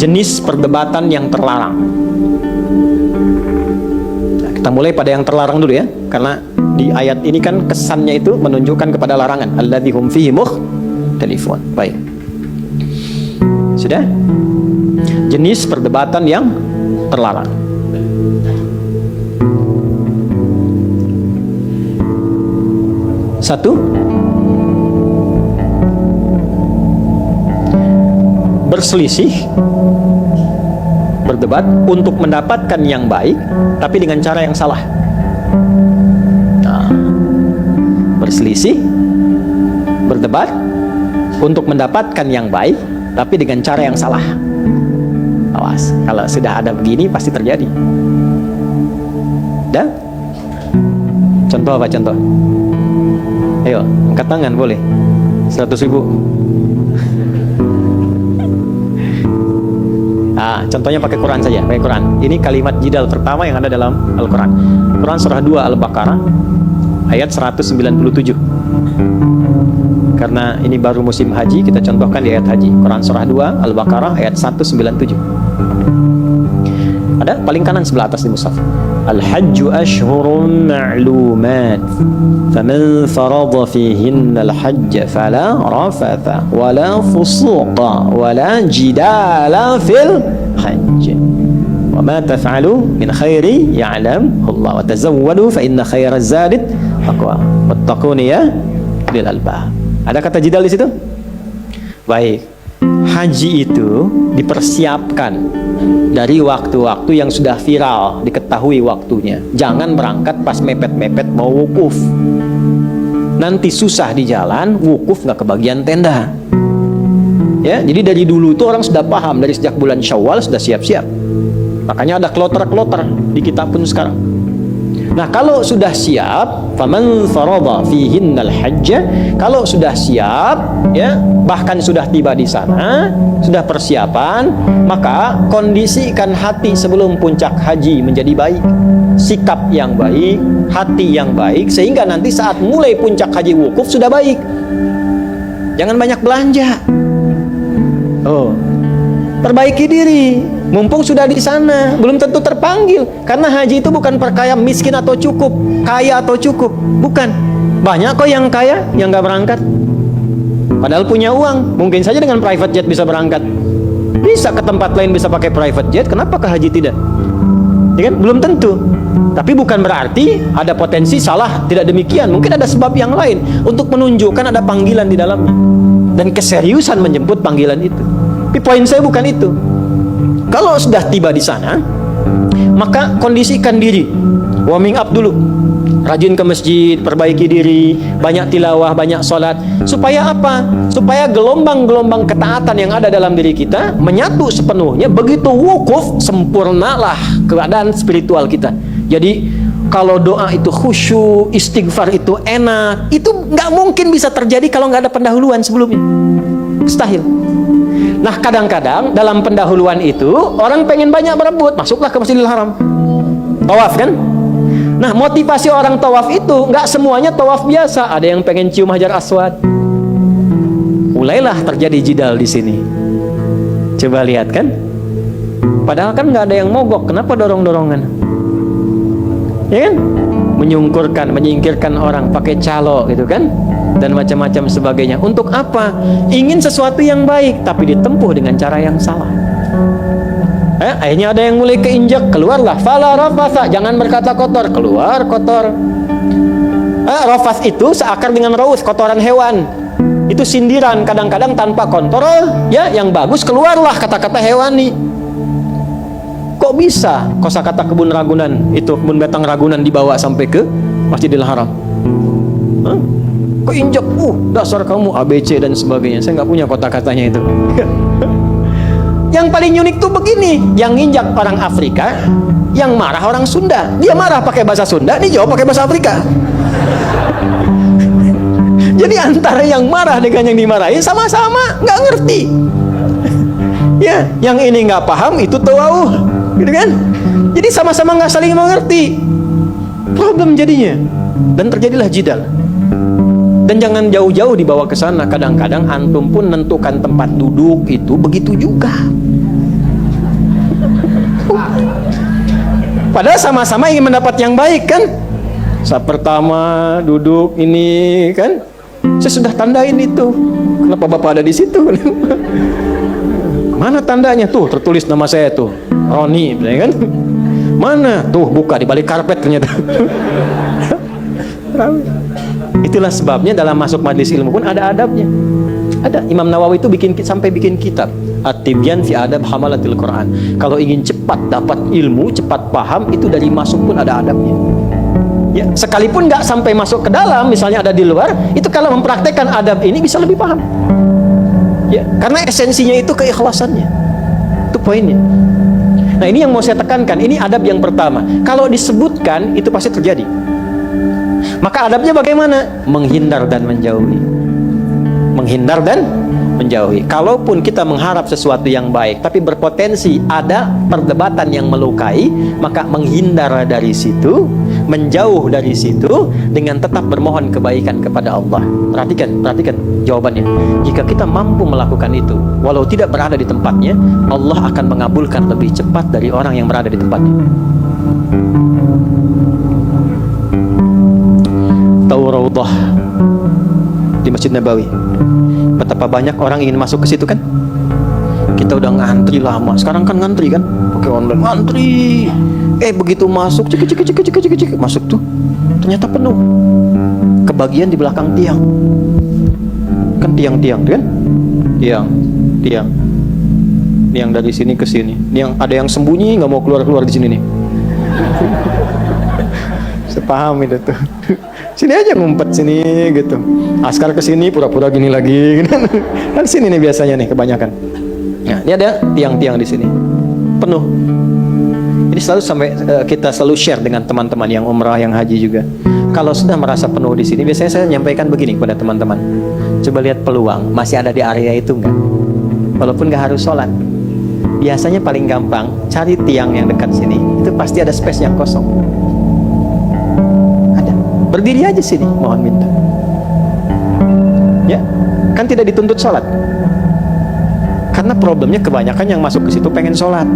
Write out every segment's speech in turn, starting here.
jenis perdebatan yang terlarang. Nah, kita mulai pada yang terlarang dulu ya, karena di ayat ini kan kesannya itu menunjukkan kepada larangan. Alladzihum fihi mukhtalifun. Baik. Sudah? Jenis perdebatan yang terlarang. Satu, berselisih, berdebat untuk mendapatkan yang baik, tapi dengan cara yang salah. Nah, berselisih, berdebat untuk mendapatkan yang baik, tapi dengan cara yang salah. Awas, kalau sudah ada begini pasti terjadi. Dah? Contoh apa contoh? Ayo, angkat tangan boleh. 100.000. Nah, contohnya pakai Quran saja, pakai Quran. Ini kalimat jidal pertama yang ada dalam Al-Quran. Quran surah 2 Al-Baqarah ayat 197. Karena ini baru musim haji, kita contohkan di ayat haji. Quran surah 2 Al-Baqarah ayat 197. Ada paling kanan sebelah atas di mushaf. Al-hajju ashhurun ma'lumat. Faman farada fihinna al-hajja fala rafatha wala fusuqa wala jidala fil hajj. Wa ma taf'alu min khairi ya'lamhu Allah wa tazawwadu fa inna khayra zadi taqwa wattaquni ya ulil albab. Ada kata jidal di situ? Baik. Haji itu dipersiapkan dari waktu-waktu yang sudah viral, diketahui waktunya. Jangan berangkat pas mepet-mepet mau wukuf. Nanti susah di jalan, wukuf nggak kebagian tenda. Ya, jadi dari dulu itu orang sudah paham, dari sejak bulan Syawal sudah siap-siap. Makanya ada kloter-kloter di kita pun sekarang. Nah, kalau sudah siap, faman farada fihinnal hajja, kalau sudah siap, ya, bahkan sudah tiba di sana, sudah persiapan, maka kondisikan hati sebelum puncak haji menjadi baik, sikap yang baik, hati yang baik, sehingga nanti saat mulai puncak haji wukuf sudah baik. Jangan banyak belanja. Oh, perbaiki diri. Mumpung sudah di sana, belum tentu terpanggil. Karena haji itu bukan perkara miskin atau cukup, kaya atau cukup, bukan. Banyak kok yang kaya yang nggak berangkat, padahal punya uang. Mungkin saja dengan private jet bisa berangkat, bisa ke tempat lain bisa pakai private jet. Kenapa ke haji tidak? Ya kan? Belum tentu. Tapi bukan berarti ada potensi salah. Tidak demikian. Mungkin ada sebab yang lain untuk menunjukkan ada panggilan di dalamnya dan keseriusan menjemput panggilan itu. Tapi poin saya bukan itu. Kalau sudah tiba di sana, maka kondisikan diri, warming up dulu, rajin ke masjid, perbaiki diri, banyak tilawah, banyak sholat. Supaya apa? Supaya gelombang-gelombang ketaatan yang ada dalam diri kita menyatu sepenuhnya. Begitu wukuf, sempurnalah keadaan spiritual kita. Jadi kalau doa itu khusyuk, istighfar itu enak, itu nggak mungkin bisa terjadi kalau nggak ada pendahuluan sebelumnya. Mustahil. Nah, kadang-kadang dalam pendahuluan itu orang pengen banyak berebut, masuklah ke Masjidil Haram, tawaf kan? Nah, motivasi orang tawaf itu nggak semuanya tawaf biasa. Ada yang pengen cium Hajar Aswad. Mulailah terjadi jidal di sini. Coba lihat kan? Padahal kan nggak ada yang mogok. Kenapa dorong-dorongan? Ya kan? Menyungkurkan, menyingkirkan orang pakai calo gitu kan? Dan macam-macam sebagainya. Untuk apa? Ingin sesuatu yang baik, tapi ditempuh dengan cara yang salah. Akhirnya ada yang mulai keinjak, keluarlah fala rafatha, jangan berkata kotor, keluar kotor. Rafas itu seakar dengan raus, kotoran hewan. Itu sindiran, kadang-kadang tanpa kontrol, ya, yang bagus keluarlah kata-kata hewani. Kok bisa kosakata kebun Ragunan itu, kebun betang Ragunan dibawa sampai ke Masjidil Haram? Kok injak, dasar kamu ABC dan sebagainya. Saya nggak punya kata-katanya itu. Yang paling unik tuh begini, yang injak orang Afrika, yang marah orang Sunda. Dia marah pakai bahasa Sunda, dia jawab pakai bahasa Afrika. Jadi antara yang marah dengan yang dimarahi sama-sama nggak ngerti. Ya, yang ini nggak paham, itu tawauh, gitu kan? Jadi sama-sama nggak saling mengerti. Problem jadinya, dan terjadilah jidal. Dan jangan jauh-jauh dibawa ke sana. Kadang-kadang antum pun menentukan tempat duduk itu begitu juga. Padahal sama-sama ingin mendapat yang baik kan. Saat pertama duduk ini kan, saya sudah tandain itu. Kenapa Bapak ada di situ? Mana tandanya? Tuh tertulis nama saya tuh, Roni, kan? Mana? Tuh buka di balik karpet ternyata. Itulah sebabnya dalam masuk majelis ilmu pun ada adabnya. Ada. Imam Nawawi itu sampai bikin kitab At-Tibyan fi Adab Hamalatil Quran. Kalau ingin cepat dapat ilmu, cepat paham, itu dari masuk pun ada adabnya. Ya, sekalipun nggak sampai masuk ke dalam, misalnya ada di luar, itu kalau mempraktekkan adab ini bisa lebih paham. Ya, karena esensinya itu keikhlasannya. Itu poinnya. Nah, ini yang mau saya tekankan. Ini adab yang pertama. Kalau disebutkan, itu pasti terjadi. Maka adabnya bagaimana? Menghindar dan menjauhi. Menghindar dan menjauhi. Kalaupun kita mengharap sesuatu yang baik, tapi berpotensi ada perdebatan yang melukai, maka menghindar dari situ, menjauh dari situ, dengan tetap bermohon kebaikan kepada Allah. Perhatikan jawabannya. Jika kita mampu melakukan itu, walau tidak berada di tempatnya, Allah akan mengabulkan lebih cepat dari orang yang berada di tempatnya. Tahu Raudhah di Masjid Nabawi, betapa banyak orang ingin masuk ke situ kan? Kita udah ngantri lama. Sekarang kan ngantri kan? Pakai online ngantri. Begitu masuk, cek, masuk tuh, ternyata penuh. Kebagian di belakang tiang. Kan tiang-tiang kan? Tiang dari sini ke sini. Yang ada yang sembunyi nggak mau keluar di sini nih. Sepaham itu tuh. Sini aja ngumpet sini gitu. Askar ke sini pura-pura gini lagi. Kan sini nih biasanya nih kebanyakan. Nah, ini ada tiang-tiang di sini. Penuh. Ini kita selalu share dengan teman-teman yang umrah, yang haji juga. Kalau sudah merasa penuh di sini, biasanya saya menyampaikan begini kepada teman-teman. Coba lihat peluang, masih ada di area itu enggak? Walaupun enggak harus sholat. Biasanya paling gampang, cari tiang yang dekat sini. Itu pasti ada space yang kosong. Berdiri aja sini, mohon minta. Ya, kan tidak dituntut sholat. Karena problemnya kebanyakan yang masuk ke situ pengen sholat.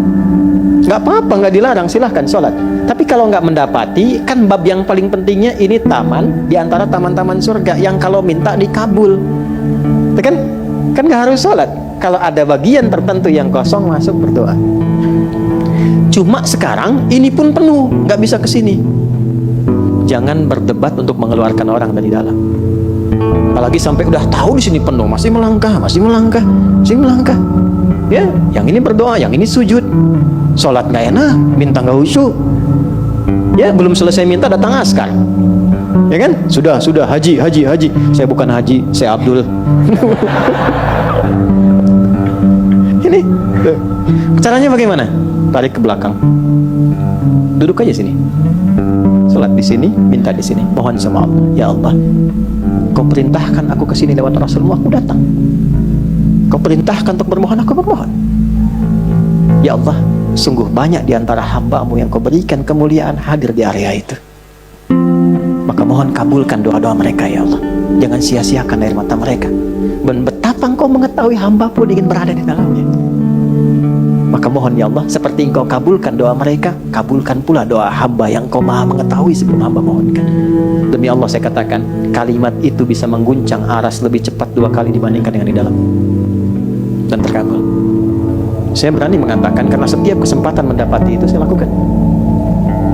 Nggak apa-apa, nggak dilarang, silahkan sholat. Tapi kalau nggak mendapati, kan bab yang paling pentingnya ini taman di antara taman-taman surga yang kalau minta dikabul. Kan nggak harus sholat. Kalau ada bagian tertentu yang kosong, masuk berdoa. Cuma sekarang ini pun penuh, nggak bisa ke sini. Jangan berdebat untuk mengeluarkan orang dari dalam. Apalagi sampai udah tahu di sini penuh, masih melangkah. Ya, yang ini berdoa, yang ini sujud. Sholat nggak enak, minta nggak khusyuk. Ya, belum selesai minta datang askar. Ya kan? Sudah, haji. Saya bukan haji, saya Abdul. Ini, caranya bagaimana? Tarik ke belakang. Duduk aja sini. Sholat di sini, minta di sini, mohon sama Allah. Ya Allah, Kau perintahkan aku ke sini lewat Rasulmu, aku datang. Kau perintahkan untuk bermohon, aku bermohon. Ya Allah, sungguh banyak di antara hamba-Mu yang Kau berikan kemuliaan hadir di area itu. Maka mohon kabulkan doa-doa mereka, ya Allah. Jangan sia-siakan air mata mereka. Dan betapa Engkau mengetahui hamba pun ingin berada di dalamnya. Maka mohon ya Allah, seperti Engkau kabulkan doa mereka, kabulkan pula doa hamba yang Engkau maha mengetahui sebelum hamba mohonkan. Demi Allah saya katakan, kalimat itu bisa mengguncang aras lebih cepat 2 kali dibandingkan dengan di dalam. Dan terkabul. Saya berani mengatakan karena setiap kesempatan mendapati itu saya lakukan.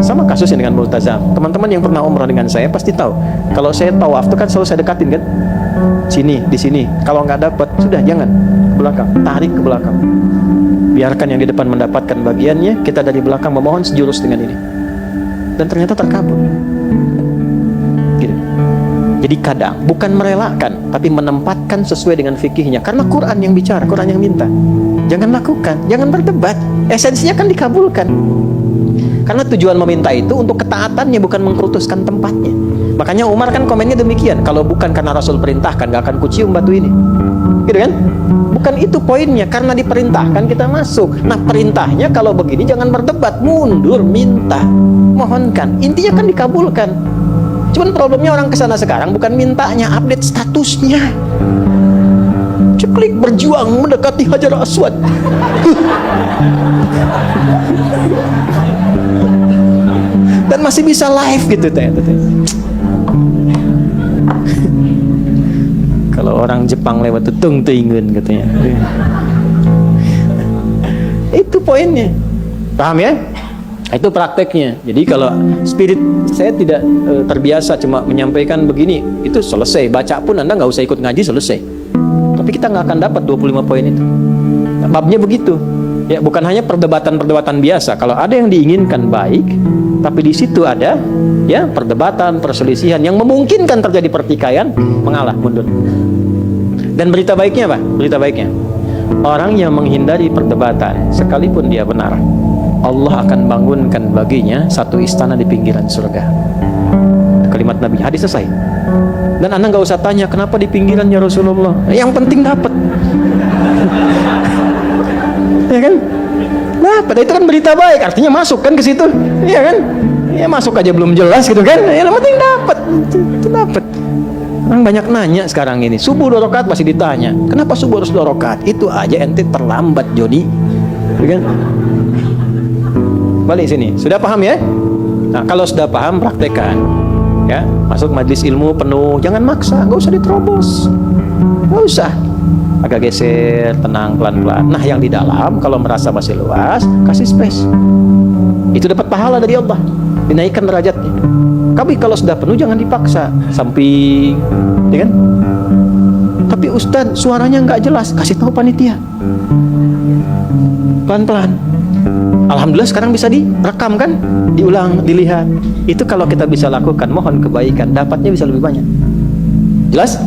Sama kasusnya dengan multazam. Teman-teman yang pernah umrah dengan saya pasti tahu. Kalau saya tawaf itu kan selalu saya dekatin kan. Sini, di sini. Kalau nggak dapat, sudah jangan ke belakang, tarik ke belakang. Biarkan yang di depan mendapatkan bagiannya, kita dari belakang memohon sejurus dengan ini. Dan ternyata terkabul. Gitu. Jadi kadang bukan merelakan, tapi menempatkan sesuai dengan fikihnya. Karena Quran yang bicara, Quran yang minta. Jangan lakukan, jangan berdebat. Esensinya kan dikabulkan. Karena tujuan meminta itu untuk ketaatannya, bukan mengkultuskan tempatnya. Makanya Umar kan komennya demikian. Kalau bukan karena Rasul perintahkan, gak akan kucium batu ini. Gitu kan? Bukan itu poinnya. Karena diperintahkan kita masuk. Nah perintahnya kalau begini jangan berdebat, mundur, minta, mohonkan. Intinya kan dikabulkan. Cuman problemnya orang kesana sekarang bukan mintanya, update statusnya. Klik berjuang mendekati Hajar Aswad. dan masih bisa live gitu teh. Kalau orang Jepang lewat tuh tung tingun katanya. Itu poinnya. Paham ya? Itu prakteknya. Jadi kalau spirit, saya tidak terbiasa cuma menyampaikan begini, itu selesai. Baca pun Anda nggak usah ikut ngaji, selesai. Tapi kita nggak akan dapat 25 poin itu. Babnya begitu. Ya, bukan hanya perdebatan-perdebatan biasa. Kalau ada yang diinginkan baik, tapi di situ ada ya perdebatan, perselisihan yang memungkinkan terjadi pertikaian, mengalah, mundur. Dan berita baiknya apa? Berita baiknya, orang yang menghindari perdebatan sekalipun dia benar, Allah akan bangunkan baginya satu istana di pinggiran surga. Kalimat Nabi, hadis selesai. Dan Anda nggak usah tanya kenapa di pinggiran ya Rasulullah. Yang penting dapat. Ya kan? Nah, pada itu kan berita baik, artinya masuk kan ke situ. Ya kan? Ya masuk aja belum jelas gitu kan. Yang penting dapat. Itu dapat. Orang banyak nanya sekarang ini, subuh 2 rakaat masih ditanya. Kenapa subuh harus 2 rakaat? Itu aja ente terlambat, Joni. Ya kan? Balik sini, sudah paham ya? Nah, kalau sudah paham, praktekkan. Ya, masuk majelis ilmu penuh, jangan maksa, nggak usah diterobos, nggak usah. Agak geser, tenang, pelan-pelan. Nah, yang di dalam, kalau merasa masih luas, kasih space. Itu dapat pahala dari Allah, dinaikkan derajatnya. Tapi kalau sudah penuh, jangan dipaksa, samping, ya kan? Tapi Ustadz, suaranya nggak jelas, kasih tahu panitia, pelan-pelan. Alhamdulillah sekarang bisa direkam kan, diulang, dilihat. Itu kalau kita bisa lakukan, mohon kebaikan, dapatnya bisa lebih banyak. Jelas?